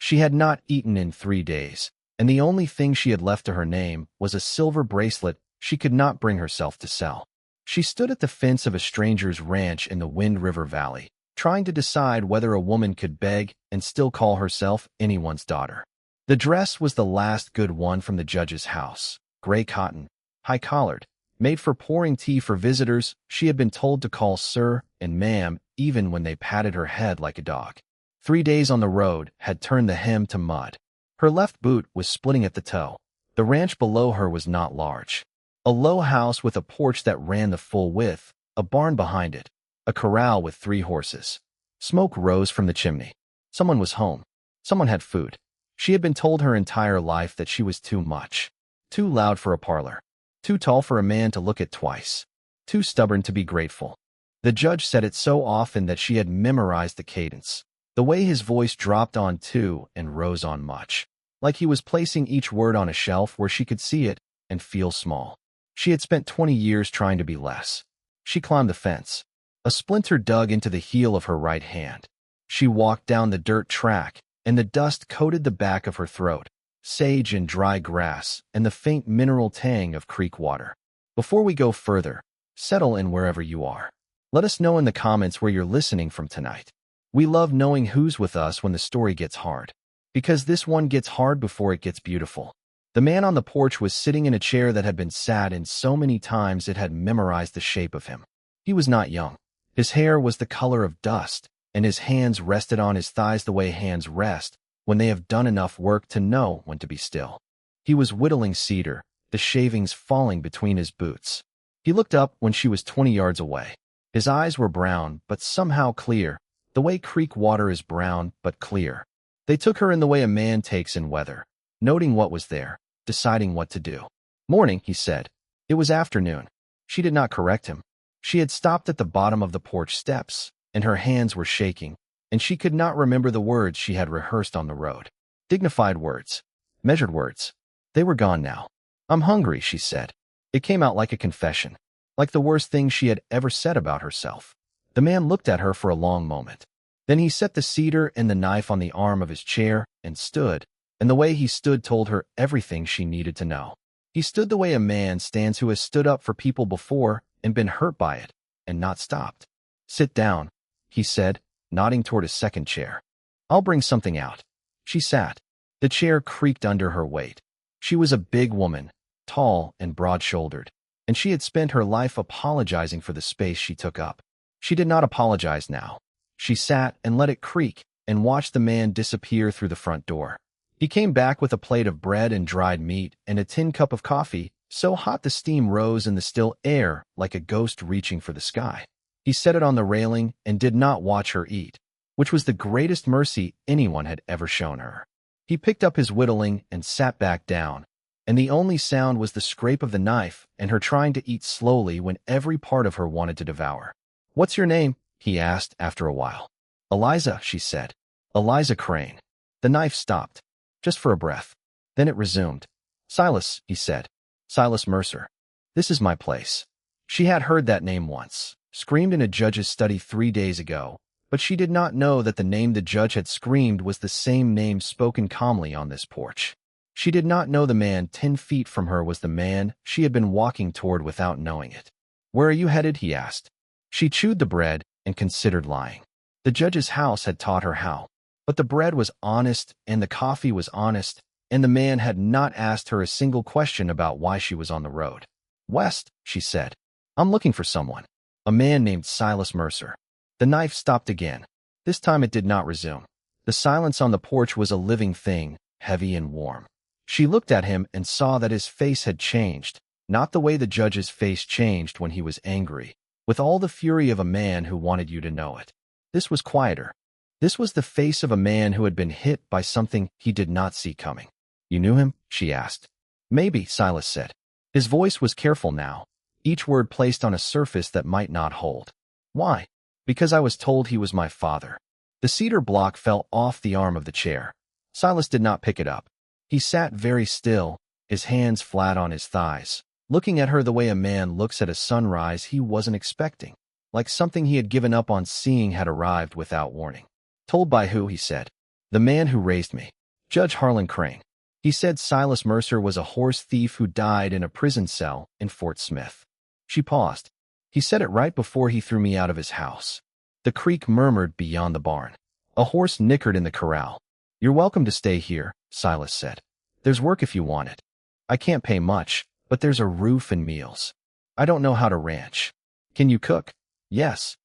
She had not eaten in 3 days, and the only thing she had left to her name was a silver bracelet she could not bring herself to sell. She stood at the fence of a stranger's ranch in the Wind River Valley, trying to decide whether a woman could beg and still call herself anyone's daughter. The dress was the last good one from the judge's house, gray cotton, high-collared, made for pouring tea for visitors she had been told to call sir and ma'am even when they patted her head like a dog. 3 days on the road had turned the hem to mud. Her left boot was splitting at the toe. The ranch below her was not large. A low house with a porch that ran the full width, a barn behind it, a corral with 3 horses. Smoke rose from the chimney. Someone was home. Someone had food. She had been told her entire life that she was too much. Too loud for a parlor. Too tall for a man to look at twice. Too stubborn to be grateful. The judge said it so often that she had memorized the cadence. The way his voice dropped on too and rose on much. Like he was placing each word on a shelf where she could see it and feel small. She had spent 20 years trying to be less. She climbed the fence. A splinter dug into the heel of her right hand. She walked down the dirt track, and the dust coated the back of her throat, sage and dry grass, and the faint mineral tang of creek water. Before we go further, settle in wherever you are. Let us know in the comments where you're listening from tonight. We love knowing who's with us when the story gets hard, because this one gets hard before it gets beautiful. The man on the porch was sitting in a chair that had been sat in so many times it had memorized the shape of him. He was not young. His hair was the color of dust, and his hands rested on his thighs the way hands rest when they have done enough work to know when to be still. He was whittling cedar, the shavings falling between his boots. He looked up when she was 20 yards away. His eyes were brown, but somehow clear, the way creek water is brown but clear. They took her in the way a man takes in weather, noting what was there, deciding what to do. Morning, he said. It was afternoon. She did not correct him. She had stopped at the bottom of the porch steps, and her hands were shaking, and she could not remember the words she had rehearsed on the road. Dignified words. Measured words. They were gone now. I'm hungry, she said. It came out like a confession, like the worst thing she had ever said about herself. The man looked at her for a long moment. Then he set the cedar and the knife on the arm of his chair and stood, and the way he stood told her everything she needed to know. He stood the way a man stands who has stood up for people before and been hurt by it, and not stopped. Sit down, he said, nodding toward a second chair. I'll bring something out. She sat. The chair creaked under her weight. She was a big woman, tall and broad-shouldered, and she had spent her life apologizing for the space she took up. She did not apologize now. She sat and let it creak and watched the man disappear through the front door. He came back with a plate of bread and dried meat and a tin cup of coffee, so hot the steam rose in the still air like a ghost reaching for the sky. He set it on the railing and did not watch her eat, which was the greatest mercy anyone had ever shown her. He picked up his whittling and sat back down, and the only sound was the scrape of the knife and her trying to eat slowly when every part of her wanted to devour. What's your name? He asked after a while. Eliza, she said. Eliza Crane. The knife stopped, just for a breath. Then it resumed. Silas, he said. Silas Mercer. This is my place. She had heard that name once, screamed in a judge's study 3 days ago, but she did not know that the name the judge had screamed was the same name spoken calmly on this porch. She did not know the man 10 feet from her was the man she had been walking toward without knowing it. Where are you headed? He asked. She chewed the bread and considered lying. The judge's house had taught her how. But the bread was honest, and the coffee was honest, and the man had not asked her a single question about why she was on the road. West, she said. I'm looking for someone. A man named Silas Mercer. The knife stopped again. This time it did not resume. The silence on the porch was a living thing, heavy and warm. She looked at him and saw that his face had changed, not the way the judge's face changed when he was angry, with all the fury of a man who wanted you to know it. This was quieter. This was the face of a man who had been hit by something he did not see coming. You knew him? She asked. Maybe, Silas said. His voice was careful now, each word placed on a surface that might not hold. Why? Because I was told he was my father. The cedar block fell off the arm of the chair. Silas did not pick it up. He sat very still, his hands flat on his thighs, looking at her the way a man looks at a sunrise he wasn't expecting, like something he had given up on seeing had arrived without warning. Told by who? He said. The man who raised me. Judge Harlan Crane. He said Silas Mercer was a horse thief who died in a prison cell in Fort Smith. She paused. He said it right before he threw me out of his house. The creek murmured beyond the barn. A horse nickered in the corral. You're welcome to stay here, Silas said. There's work if you want it. I can't pay much, but there's a roof and meals. I don't know how to ranch. Can you cook? Yes.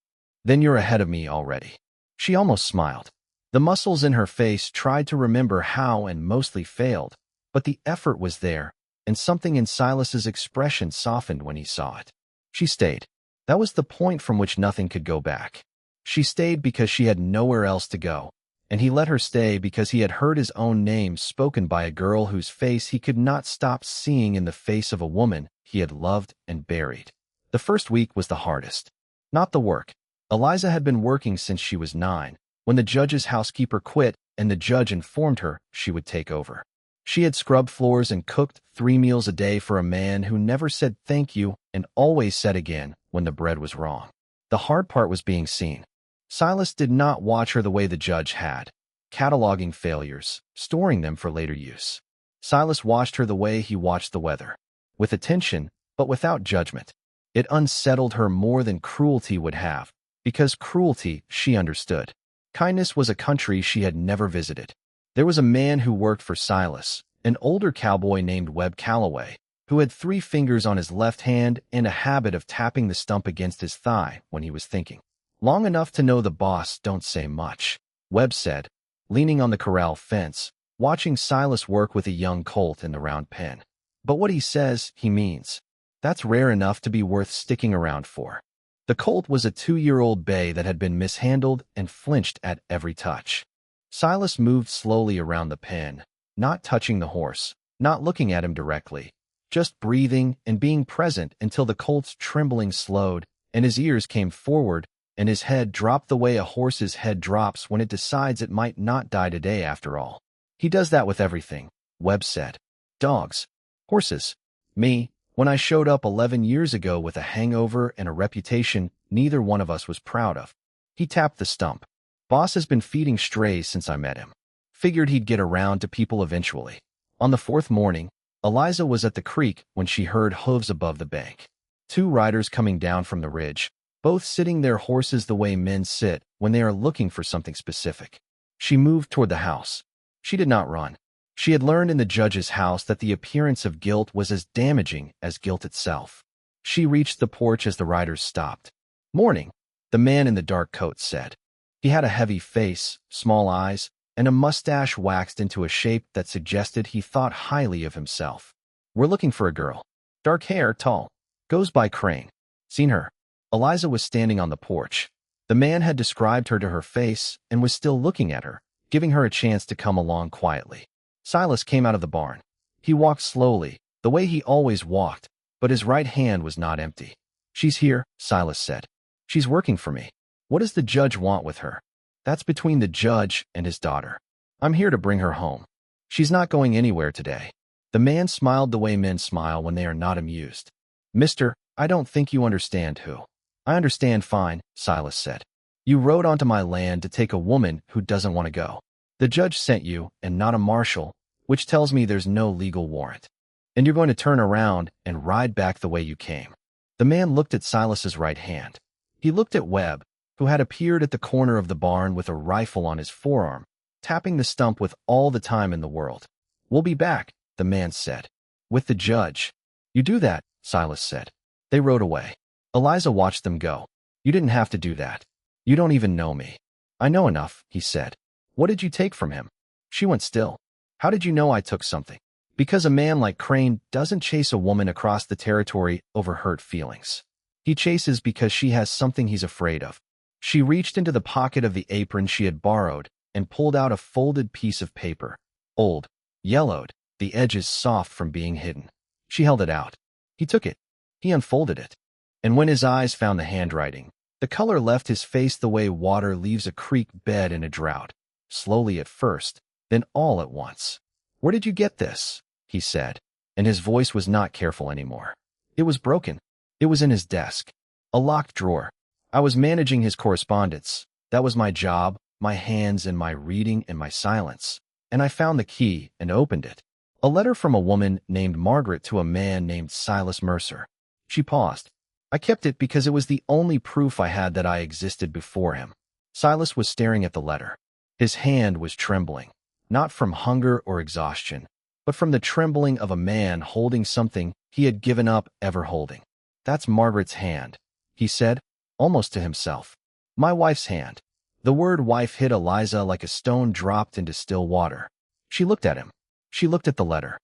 Then you're ahead of me already. She almost smiled. The muscles in her face tried to remember how and mostly failed, but the effort was there, and something in Silas's expression softened when he saw it. She stayed. That was the point from which nothing could go back. She stayed because she had nowhere else to go, and he let her stay because he had heard his own name spoken by a girl whose face he could not stop seeing in the face of a woman he had loved and buried. The first week was the hardest. Not the work. Eliza had been working since she was 9, when the judge's housekeeper quit and the judge informed her she would take over. She had scrubbed floors and cooked 3 meals a day for a man who never said thank you and always said again when the bread was wrong. The hard part was being seen. Silas did not watch her the way the judge had, cataloging failures, storing them for later use. Silas watched her the way he watched the weather, with attention, but without judgment. It unsettled her more than cruelty would have, because cruelty she understood. Kindness was a country she had never visited. There was a man who worked for Silas, an older cowboy named Webb Calloway, who had 3 fingers on his left hand and a habit of tapping the stump against his thigh when he was thinking. Long enough to know the boss don't say much, Webb said, leaning on the corral fence, watching Silas work with a young colt in the round pen. But what he says, he means. That's rare enough to be worth sticking around for. The colt was a 2-year-old bay that had been mishandled and flinched at every touch. Silas moved slowly around the pen, not touching the horse, not looking at him directly, just breathing and being present until the colt's trembling slowed and his ears came forward and his head dropped the way a horse's head drops when it decides it might not die today after all. He does that with everything, Webb said. Dogs. Horses. Me. When I showed up 11 years ago with a hangover and a reputation neither one of us was proud of. He tapped the stump. Boss has been feeding strays since I met him. Figured he'd get around to people eventually. On the 4th morning, Eliza was at the creek when she heard hooves above the bank. 2 riders coming down from the ridge, both sitting their horses the way men sit when they are looking for something specific. She moved toward the house. She did not run. She had learned in the judge's house that the appearance of guilt was as damaging as guilt itself. She reached the porch as the riders stopped. Morning, the man in the dark coat said. He had a heavy face, small eyes, and a mustache waxed into a shape that suggested he thought highly of himself. We're looking for a girl. Dark hair, tall. Goes by Crane. Seen her? Eliza was standing on the porch. The man had described her to her face and was still looking at her, giving her a chance to come along quietly. Silas came out of the barn. He walked slowly, the way he always walked, but his right hand was not empty. She's here, Silas said. She's working for me. What does the judge want with her? That's between the judge and his daughter. I'm here to bring her home. She's not going anywhere today. The man smiled the way men smile when they are not amused. Mister, I don't think you understand who. I understand fine, Silas said. You rode onto my land to take a woman who doesn't want to go. The judge sent you, and not a marshal, which tells me there's no legal warrant. And you're going to turn around and ride back the way you came. The man looked at Silas's right hand. He looked at Webb, who had appeared at the corner of the barn with a rifle on his forearm, tapping the stump with all the time in the world. We'll be back, the man said. With the judge. You do that, Silas said. They rode away. Eliza watched them go. You didn't have to do that. You don't even know me. I know enough, he said. What did you take from him? She went still. How did you know I took something? Because a man like Crane doesn't chase a woman across the territory over hurt feelings. He chases because she has something he's afraid of. She reached into the pocket of the apron she had borrowed and pulled out a folded piece of paper. Old, yellowed, the edges soft from being hidden. She held it out. He took it. He unfolded it. And when his eyes found the handwriting, the color left his face the way water leaves a creek bed in a drought. Slowly at first, then all at once. Where did you get this? He said, and his voice was not careful anymore. It was broken. It was in his desk. A locked drawer. I was managing his correspondence. That was my job, my hands and my reading and my silence, and I found the key and opened it. A letter from a woman named Margaret to a man named Silas Mercer. She paused. I kept it because it was the only proof I had that I existed before him. Silas was staring at the letter. His hand was trembling, not from hunger or exhaustion, but from the trembling of a man holding something he had given up ever holding. That's Margaret's hand, he said, almost to himself. My wife's hand. The word wife hit Eliza like a stone dropped into still water. She looked at him. She looked at the letter.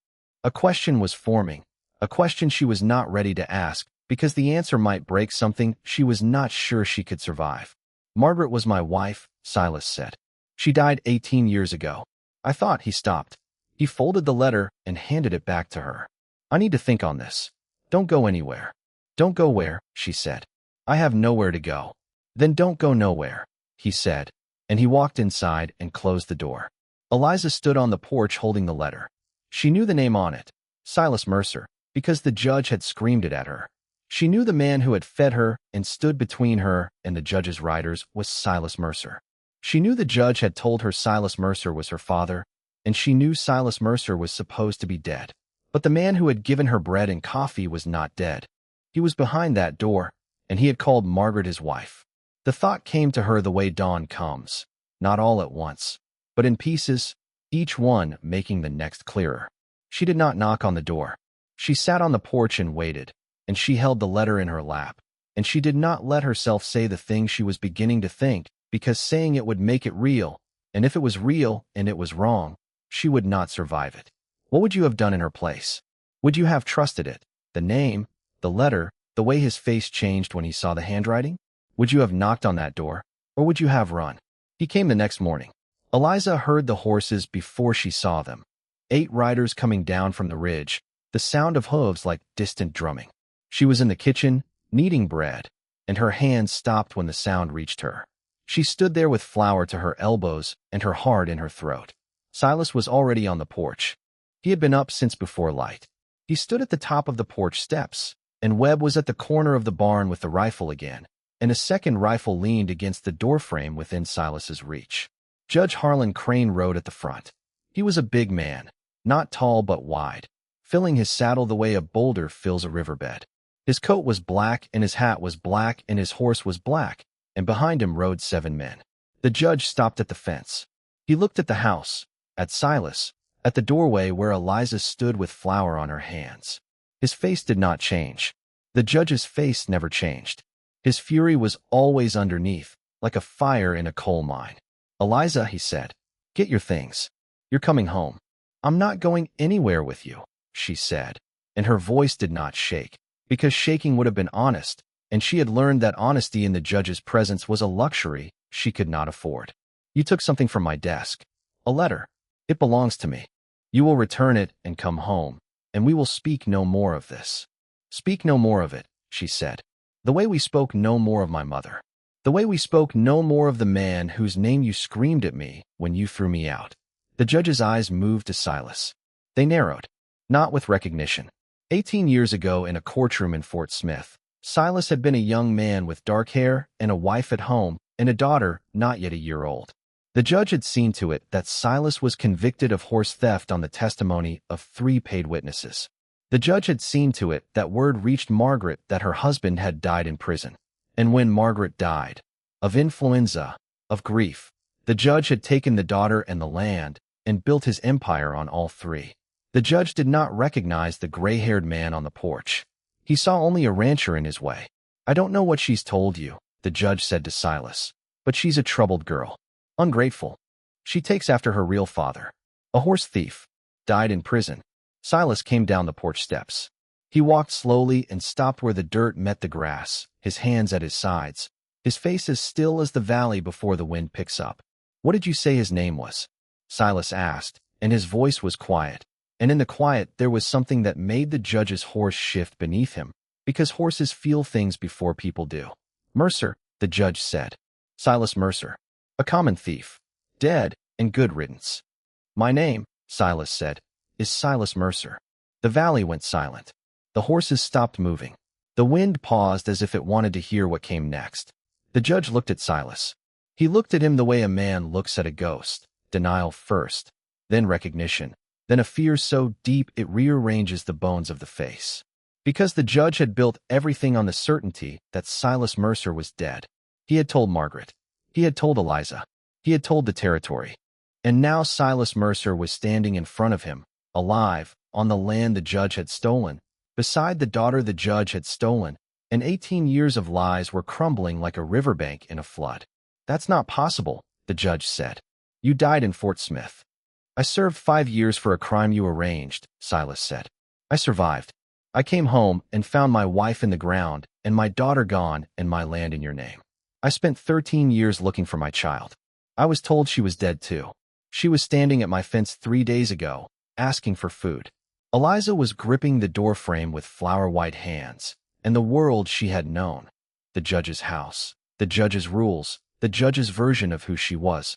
A question was forming, a question she was not ready to ask, because the answer might break something she was not sure she could survive. Margaret was my wife, Silas said. She died 18 years ago. I thought. He stopped. He folded the letter and handed it back to her. I need to think on this. Don't go anywhere. Don't go where, she said. I have nowhere to go. Then don't go nowhere, he said, and he walked inside and closed the door. Eliza stood on the porch holding the letter. She knew the name on it, Silas Mercer, because the judge had screamed it at her. She knew the man who had fed her and stood between her and the judge's riders was Silas Mercer. She knew the judge had told her Silas Mercer was her father, and she knew Silas Mercer was supposed to be dead. But the man who had given her bread and coffee was not dead. He was behind that door, and he had called Margaret his wife. The thought came to her the way dawn comes, not all at once, but in pieces, each one making the next clearer. She did not knock on the door. She sat on the porch and waited, and she held the letter in her lap, and she did not let herself say the thing she was beginning to think, because saying it would make it real, and if it was real and it was wrong, she would not survive it. What would you have done in her place? Would you have trusted it? The name, the letter, the way his face changed when he saw the handwriting? Would you have knocked on that door, or would you have run? He came the next morning. Eliza heard the horses before she saw them. 8 riders coming down from the ridge, the sound of hooves like distant drumming. She was in the kitchen, kneading bread, and her hands stopped when the sound reached her. She stood there with flour to her elbows and her heart in her throat. Silas was already on the porch. He had been up since before light. He stood at the top of the porch steps, and Webb was at the corner of the barn with the rifle again, and a second rifle leaned against the doorframe within Silas's reach. Judge Harlan Crane rode at the front. He was a big man, not tall but wide, filling his saddle the way a boulder fills a riverbed. His coat was black and his hat was black and his horse was black, and behind him rode 7 men. The judge stopped at the fence. He looked at the house, at Silas, at the doorway where Eliza stood with flour on her hands. His face did not change. The judge's face never changed. His fury was always underneath, like a fire in a coal mine. Eliza, he said, get your things. You're coming home. I'm not going anywhere with you, she said, and her voice did not shake, because shaking would have been honest, and she had learned that honesty in the judge's presence was a luxury she could not afford. You took something from my desk. A letter. It belongs to me. You will return it and come home, and we will speak no more of this. Speak no more of it, she said. The way we spoke no more of my mother. The way we spoke no more of the man whose name you screamed at me when you threw me out. The judge's eyes moved to Silas. They narrowed. Not with recognition. 18 years ago in a courtroom in Fort Smith, Silas had been a young man with dark hair and a wife at home and a daughter not yet a year old. The judge had seen to it that Silas was convicted of horse theft on the testimony of 3 paid witnesses. The judge had seen to it that word reached Margaret that her husband had died in prison. And when Margaret died, of influenza, of grief, the judge had taken the daughter and the land and built his empire on all 3. The judge did not recognize the gray-haired man on the porch. He saw only a rancher in his way. I don't know what she's told you, the judge said to Silas, but she's a troubled girl. Ungrateful. She takes after her real father. A horse thief. Died in prison. Silas came down the porch steps. He walked slowly and stopped where the dirt met the grass, his hands at his sides, his face as still as the valley before the wind picks up. What did you say his name was? Silas asked, and his voice was quiet. And in the quiet there was something that made the judge's horse shift beneath him, because horses feel things before people do. Mercer, the judge said. Silas Mercer. A common thief. Dead, and good riddance. My name, Silas said, is Silas Mercer. The valley went silent. The horses stopped moving. The wind paused as if it wanted to hear what came next. The judge looked at Silas. He looked at him the way a man looks at a ghost, denial first, then recognition, then a fear so deep it rearranges the bones of the face. Because the judge had built everything on the certainty that Silas Mercer was dead. He had told Margaret. He had told Eliza. He had told the territory. And now Silas Mercer was standing in front of him, alive, on the land the judge had stolen, beside the daughter the judge had stolen, and 18 years of lies were crumbling like a riverbank in a flood. "That's not possible," the judge said. "You died in Fort Smith." "I served 5 years for a crime you arranged," Silas said. "I survived. I came home and found my wife in the ground and my daughter gone and my land in your name. I spent 13 years looking for my child. I was told she was dead too. She was standing at my fence 3 days ago, asking for food." Eliza was gripping the doorframe with flower-white hands, and the world she had known, the judge's house, the judge's rules, the judge's version of who she was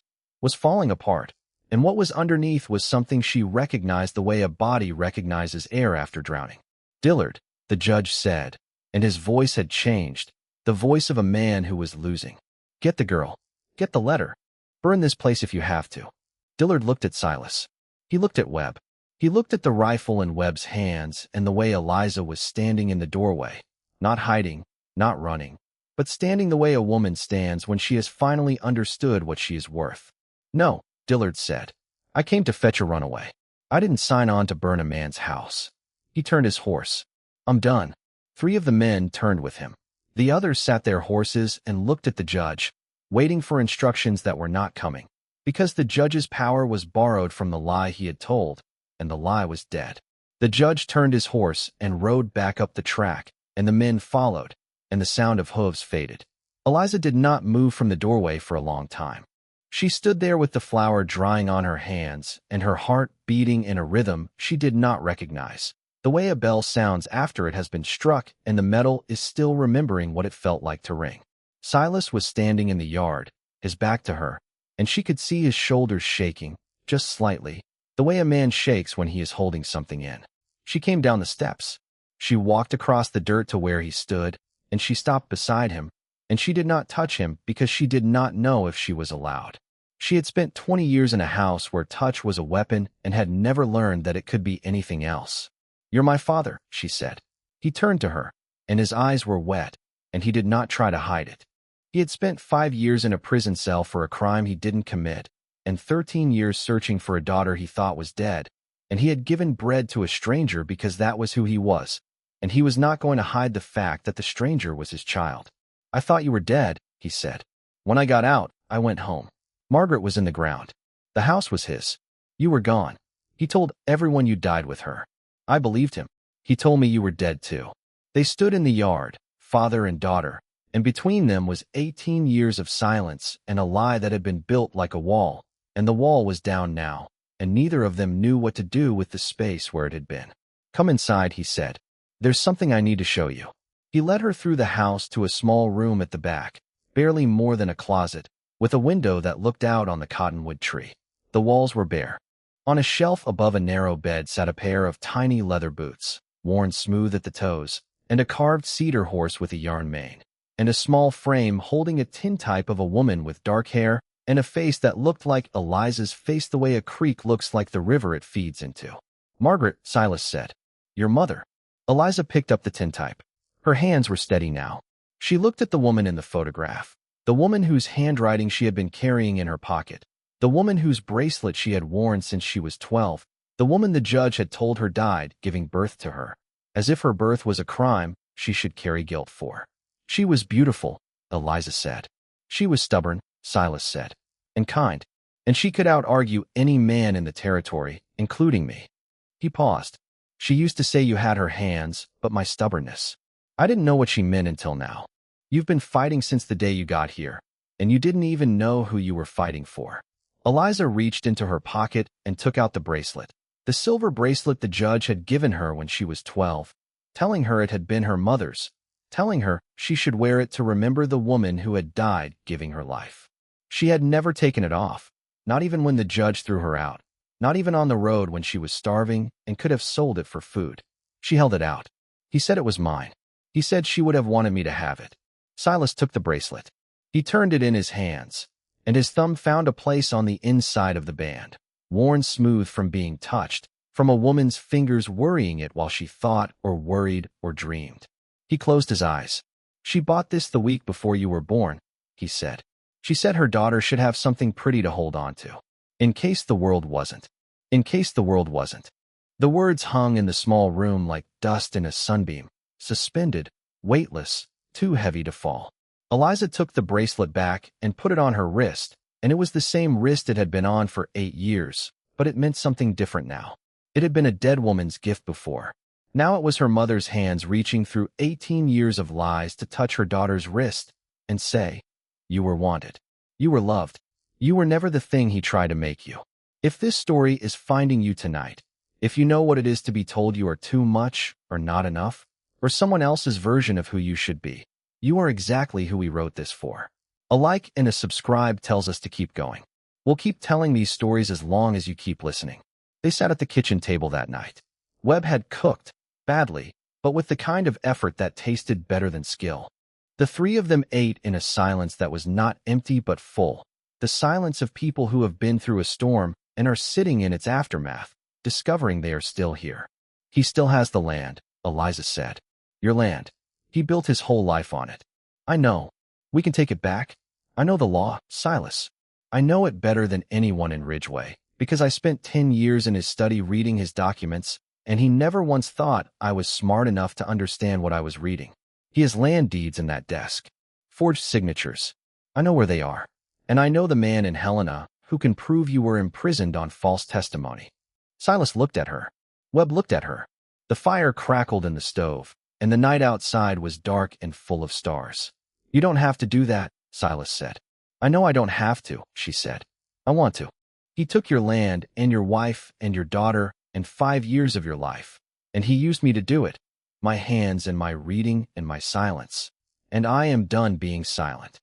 falling apart, and what was underneath was something she recognized the way a body recognizes air after drowning. "Dillard," the judge said, and his voice had changed, the voice of a man who was losing. "Get the girl. Get the letter. Burn this place if you have to." Dillard looked at Silas. He looked at Webb. He looked at the rifle in Webb's hands and the way Eliza was standing in the doorway, not hiding, not running, but standing the way a woman stands when she has finally understood what she is worth. "No," Dillard said. "I came to fetch a runaway. I didn't sign on to burn a man's house." He turned his horse. "I'm done." 3 of the men turned with him. The others sat their horses and looked at the judge, waiting for instructions that were not coming, because the judge's power was borrowed from the lie he had told, and the lie was dead. The judge turned his horse and rode back up the track, and the men followed, and the sound of hooves faded. Eliza did not move from the doorway for a long time. She stood there with the flour drying on her hands and her heart beating in a rhythm she did not recognize, the way a bell sounds after it has been struck and the metal is still remembering what it felt like to ring. Silas was standing in the yard, his back to her, and she could see his shoulders shaking, just slightly, the way a man shakes when he is holding something in. She came down the steps. She walked across the dirt to where he stood, and she stopped beside him, and she did not touch him because she did not know if she was allowed. She had spent 20 years in a house where touch was a weapon and had never learned that it could be anything else. "You're my father," she said. He turned to her, and his eyes were wet, and he did not try to hide it. He had spent 5 years in a prison cell for a crime he didn't commit, and 13 years searching for a daughter he thought was dead, and he had given bread to a stranger because that was who he was, and he was not going to hide the fact that the stranger was his child. "I thought you were dead," he said. "When I got out, I went home. Margaret was in the ground. The house was his. You were gone. He told everyone you died with her. I believed him. He told me you were dead too." They stood in the yard, father and daughter, and between them was 18 years of silence and a lie that had been built like a wall, and the wall was down now, and neither of them knew what to do with the space where it had been. "Come inside," he said. "There's something I need to show you." He led her through the house to a small room at the back, barely more than a closet, with a window that looked out on the cottonwood tree. The walls were bare. On a shelf above a narrow bed sat a pair of tiny leather boots, worn smooth at the toes, and a carved cedar horse with a yarn mane, and a small frame holding a tintype of a woman with dark hair and a face that looked like Eliza's face the way a creek looks like the river it feeds into. "Margaret," Silas said. "Your mother." Eliza picked up the tintype. Her hands were steady now. She looked at the woman in the photograph, the woman whose handwriting she had been carrying in her pocket, the woman whose bracelet she had worn since she was 12, the woman the judge had told her died giving birth to her, as if her birth was a crime she should carry guilt for. She was beautiful, Eliza said. She was stubborn, Silas said, and kind, and she could out-argue any man in the territory, including me. He paused. She used to say you had her hands, but my stubbornness. I didn't know what she meant until now. You've been fighting since the day you got here, and you didn't even know who you were fighting for. Eliza reached into her pocket and took out the bracelet, the silver bracelet the judge had given her when she was 12, telling her it had been her mother's, telling her she should wear it to remember the woman who had died giving her life. She had never taken it off, not even when the judge threw her out, not even on the road when she was starving and could have sold it for food. She held it out. He said it was mine. He said she would have wanted me to have it. Silas took the bracelet. He turned it in his hands, and his thumb found a place on the inside of the band, worn smooth from being touched, from a woman's fingers worrying it while she thought or worried or dreamed. He closed his eyes. "She bought this the week before you were born," he said. "She said her daughter should have something pretty to hold on to. In case the world wasn't. In case the world wasn't." The words hung in the small room like dust in a sunbeam, suspended, weightless, too heavy to fall. Eliza took the bracelet back and put it on her wrist, and it was the same wrist it had been on for 8 years, but it meant something different now. It had been a dead woman's gift before. Now it was her mother's hands reaching through 18 years of lies to touch her daughter's wrist and say, "You were wanted. You were loved. You were never the thing he tried to make you." If this story is finding you tonight, if you know what it is to be told you are too much or not enough, or someone else's version of who you should be, you are exactly who we wrote this for. A like and a subscribe tells us to keep going. We'll keep telling these stories as long as you keep listening. They sat at the kitchen table that night. Webb had cooked, badly, but with the kind of effort that tasted better than skill. The three of them ate in a silence that was not empty but full, the silence of people who have been through a storm and are sitting in its aftermath, discovering they are still here. "He still has the land," Eliza said. "Your land. He built his whole life on it." "I know. We can take it back. I know the law, Silas. I know it better than anyone in Ridgeway, because I spent 10 years in his study reading his documents, and he never once thought I was smart enough to understand what I was reading. He has land deeds in that desk. Forged signatures. I know where they are. And I know the man in Helena who can prove you were imprisoned on false testimony." Silas looked at her. Webb looked at her. The fire crackled in the stove, and the night outside was dark and full of stars. "You don't have to do that," Silas said. "I know I don't have to," she said. "I want to. He took your land and your wife and your daughter and 5 years of your life, and he used me to do it, my hands and my reading and my silence. And I am done being silent."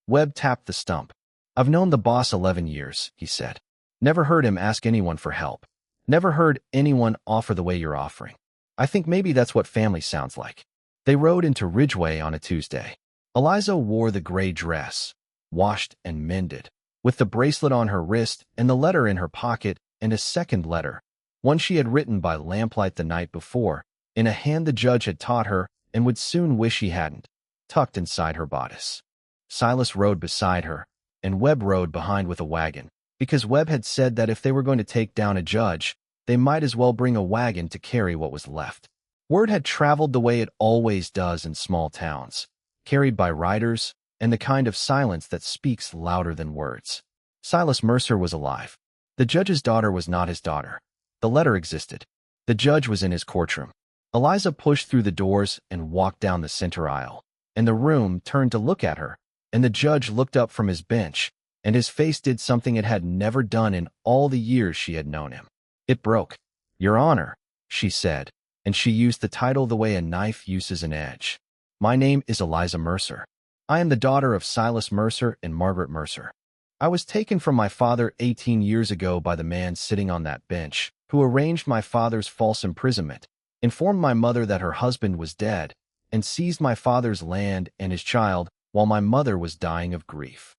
Webb tapped the stump. "I've known the boss 11 years, he said. "Never heard him ask anyone for help. Never heard anyone offer the way you're offering. I think maybe that's what family sounds like." They rode into Ridgeway on a Tuesday. Eliza wore the gray dress, washed and mended, with the bracelet on her wrist and the letter in her pocket and a second letter, one she had written by lamplight the night before, in a hand the judge had taught her and would soon wish he hadn't, tucked inside her bodice. Silas rode beside her, and Webb rode behind with a wagon, because Webb had said that if they were going to take down a judge, they might as well bring a wagon to carry what was left. Word had traveled the way it always does in small towns, carried by riders, and the kind of silence that speaks louder than words. Silas Mercer was alive. The judge's daughter was not his daughter. The letter existed. The judge was in his courtroom. Eliza pushed through the doors and walked down the center aisle, and the room turned to look at her, and the judge looked up from his bench, and his face did something it had never done in all the years she had known him. It broke. "Your Honor," she said, and she used the title the way a knife uses an edge. "My name is Eliza Mercer. I am the daughter of Silas Mercer and Margaret Mercer. I was taken from my father 18 years ago by the man sitting on that bench, who arranged my father's false imprisonment, informed my mother that her husband was dead, and seized my father's land and his child while my mother was dying of grief."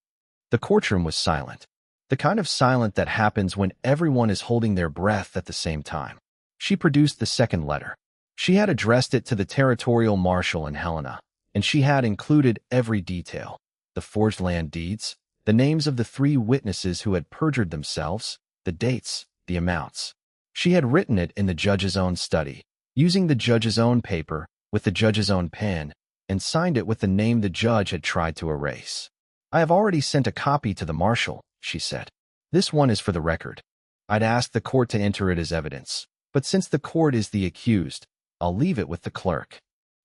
The courtroom was silent, the kind of silent that happens when everyone is holding their breath at the same time. She produced the second letter. She had addressed it to the territorial marshal in Helena, and she had included every detail: the forged land deeds, the names of the 3 witnesses who had perjured themselves, the dates, the amounts. She had written it in the judge's own study, using the judge's own paper, with the judge's own pen, and signed it with the name the judge had tried to erase. "I have already sent a copy to the marshal," she said. "This one is for the record. I'd asked the court to enter it as evidence, but since the court is the accused, I'll leave it with the clerk."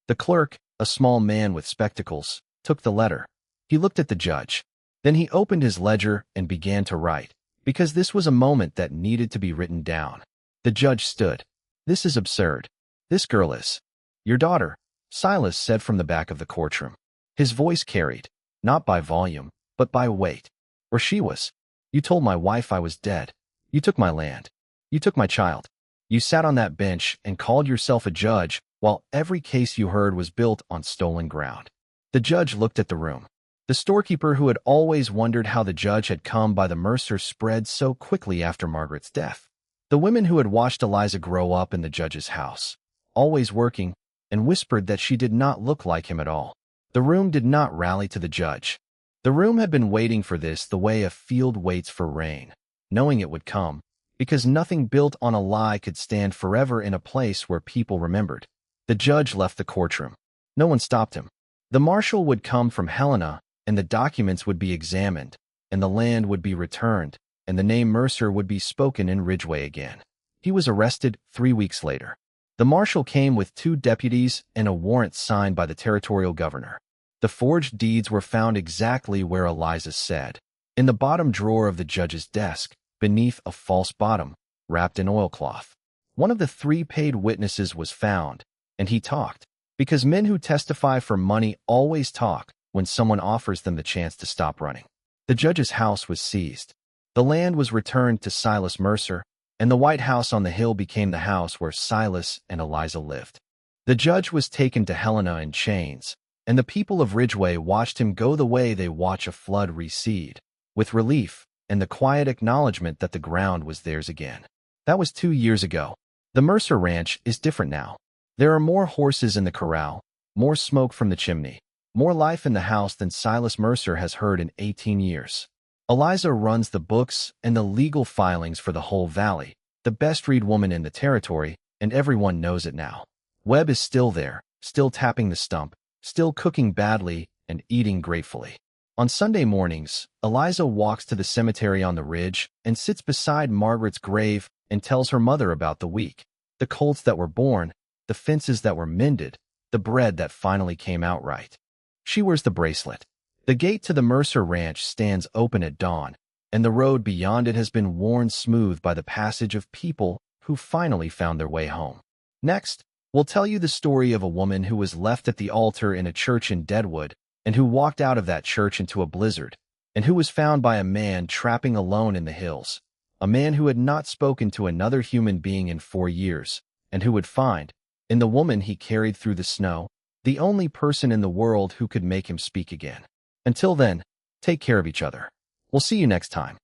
The clerk, a small man with spectacles, took the letter. He looked at the judge. Then he opened his ledger and began to write, because this was a moment that needed to be written down. The judge stood. "This is absurd. This girl is your daughter," Silas said from the back of the courtroom. His voice carried, not by volume, but by weight. "Or she was. You told my wife I was dead. You took my land. You took my child. You sat on that bench and called yourself a judge while every case you heard was built on stolen ground." The judge looked at the room. The storekeeper who had always wondered how the judge had come by the mercer spread so quickly after Margaret's death. The women who had watched Eliza grow up in the judge's house, always working, and whispered that she did not look like him at all. The room did not rally to the judge. The room had been waiting for this the way a field waits for rain, knowing it would come, because nothing built on a lie could stand forever in a place where people remembered. The judge left the courtroom. No one stopped him. The marshal would come from Helena, and the documents would be examined, and the land would be returned, and the name Mercer would be spoken in Ridgeway again. He was arrested 3 weeks later. The marshal came with 2 deputies and a warrant signed by the territorial governor. The forged deeds were found exactly where Eliza said, in the bottom drawer of the judge's desk, beneath a false bottom, wrapped in oilcloth. One of the 3 paid witnesses was found, and he talked, because men who testify for money always talk when someone offers them the chance to stop running. The judge's house was seized. The land was returned to Silas Mercer, and the White House on the hill became the house where Silas and Eliza lived. The judge was taken to Helena in chains, and the people of Ridgeway watched him go the way they watch a flood recede, with relief and the quiet acknowledgement that the ground was theirs again. That was 2 years ago. The Mercer Ranch is different now. There are more horses in the corral, more smoke from the chimney, more life in the house than Silas Mercer has heard in 18 years. Eliza runs the books and the legal filings for the whole valley, the best-read woman in the territory, and everyone knows it now. Webb is still there, still tapping the stump, still cooking badly and eating gratefully. On Sunday mornings, Eliza walks to the cemetery on the ridge and sits beside Margaret's grave and tells her mother about the week, the colts that were born, the fences that were mended, the bread that finally came out right. She wears the bracelet. The gate to the Mercer Ranch stands open at dawn, and the road beyond it has been worn smooth by the passage of people who finally found their way home. Next, we'll tell you the story of a woman who was left at the altar in a church in Deadwood, and who walked out of that church into a blizzard, and who was found by a man trapping alone in the hills, a man who had not spoken to another human being in 4 years, and who would find, in the woman he carried through the snow, the only person in the world who could make him speak again. Until then, take care of each other. We'll see you next time.